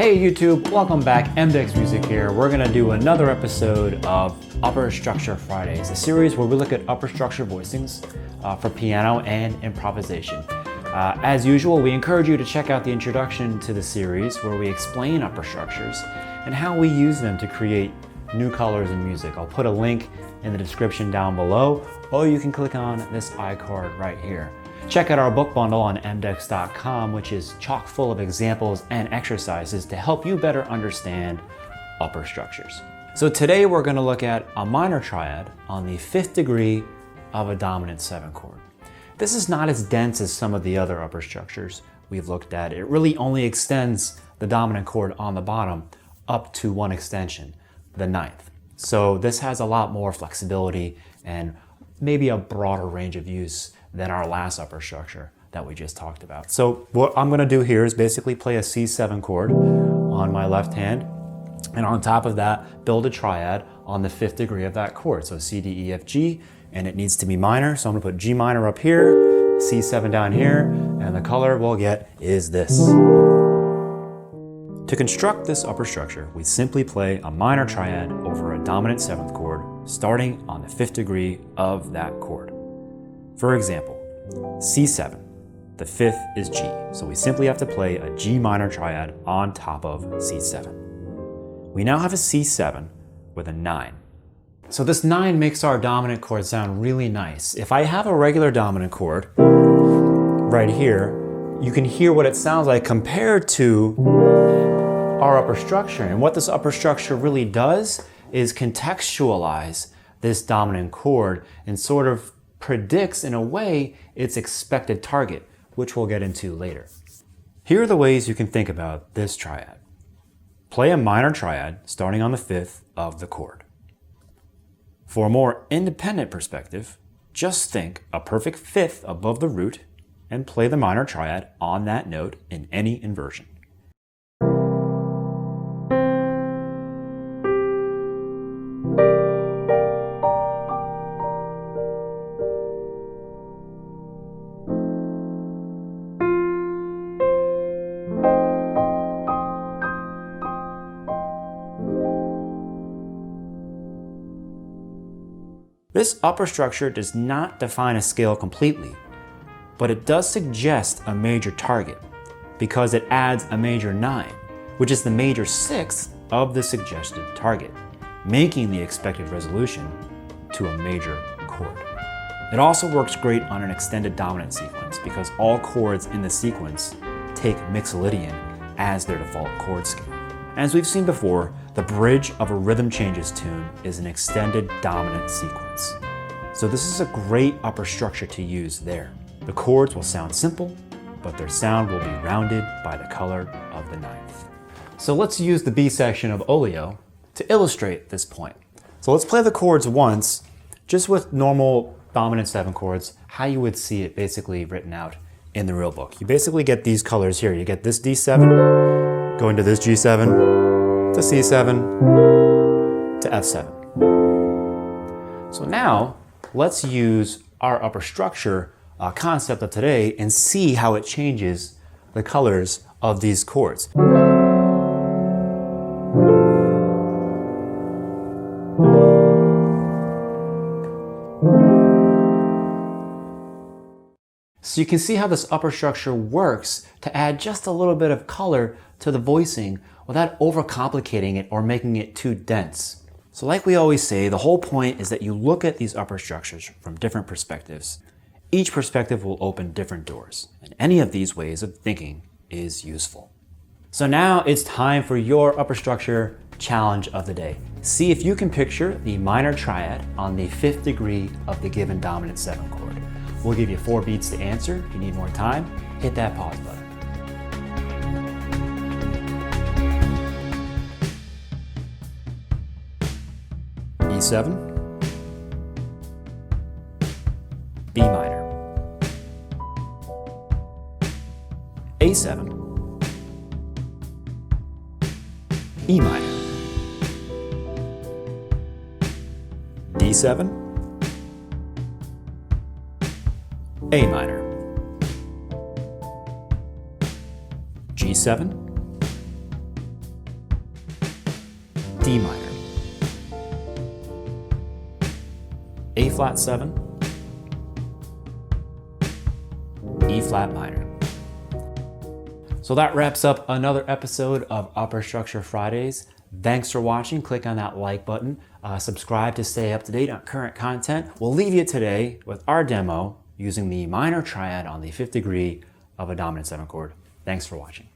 Hey YouTube, welcome back. MDEX Music here. We're gonna do another episode of Upper Structure Fridays, a series where we look at upper structure voicings for piano and improvisation. As usual, we encourage you to check out the introduction to the series where we explain upper structures and how we use them to create new colors in music. I'll put a link in the description down below, or you can click on this iCard right here. Check out our book bundle on mdex.com, which is chock full of examples and exercises to help you better understand upper structures. So today we're going to look at a minor triad on the 5th degree of a dominant 7 chord. This is not as dense as some of the other upper structures we've looked at. It really only extends the dominant chord on the bottom up to one extension, the 9th. So this has a lot more flexibility and maybe a broader range of use than our last upper structure that we just talked about. So what I'm gonna do here is basically play a C7 chord on my left hand, and on top of that, build a triad on the 5th degree of that chord. So C, D, E, F, G, and it needs to be minor. So I'm gonna put G minor up here, C7 down here, and the color we'll get is this. To construct this upper structure, we simply play a minor triad over a dominant 7th chord, starting on the 5th degree of that chord. For example, C7, the 5th is G, so we simply have to play a G minor triad on top of C7. We now have a C7 with a 9. So this 9 makes our dominant chord sound really nice. If I have a regular dominant chord right here, you can hear what it sounds like compared to our upper structure. And what this upper structure really does is contextualize this dominant chord and sort of predicts in a way its expected target, which we'll get into later. Here are the ways you can think about this triad. Play a minor triad starting on the 5th of the chord. For a more independent perspective, just think a perfect 5th above the root and play the minor triad on that note in any inversion. This upper structure does not define a scale completely, but it does suggest a major target because it adds a major 9, which is the major 6th of the suggested target, making the expected resolution to a major chord. It also works great on an extended dominant sequence because all chords in the sequence take Mixolydian as their default chord scale. As we've seen before, the bridge of a rhythm changes tune is an extended dominant sequence. So this is a great upper structure to use there. The chords will sound simple, but their sound will be rounded by the color of the 9th. So let's use the B section of Oleo to illustrate this point. So let's play the chords once, just with normal dominant 7 chords, how you would see it basically written out in the real book. You basically get these colors here. You get this D7, going to this G7, to C7, to F7. So now, let's use our upper structure concept of today and see how it changes the colors of these chords. So you can see how this upper structure works to add just a little bit of color to the voicing without overcomplicating it or making it too dense. So like we always say, the whole point is that you look at these upper structures from different perspectives. Each perspective will open different doors, and any of these ways of thinking is useful. So now it's time for your upper structure challenge of the day. See if you can picture the minor triad on the 5th degree of the given dominant 7 chord. We'll give you 4 beats to answer. If you need more time, hit that pause button. E7, B minor, A7, E minor, D7, A minor, G7, D minor, A flat 7, E flat minor. So that wraps up another episode of Upper Structure Fridays. Thanks for watching. Click on that like button. Subscribe to stay up to date on current content. We'll leave you today with our demo using the minor triad on the 5th degree of a dominant 7 chord. Thanks for watching.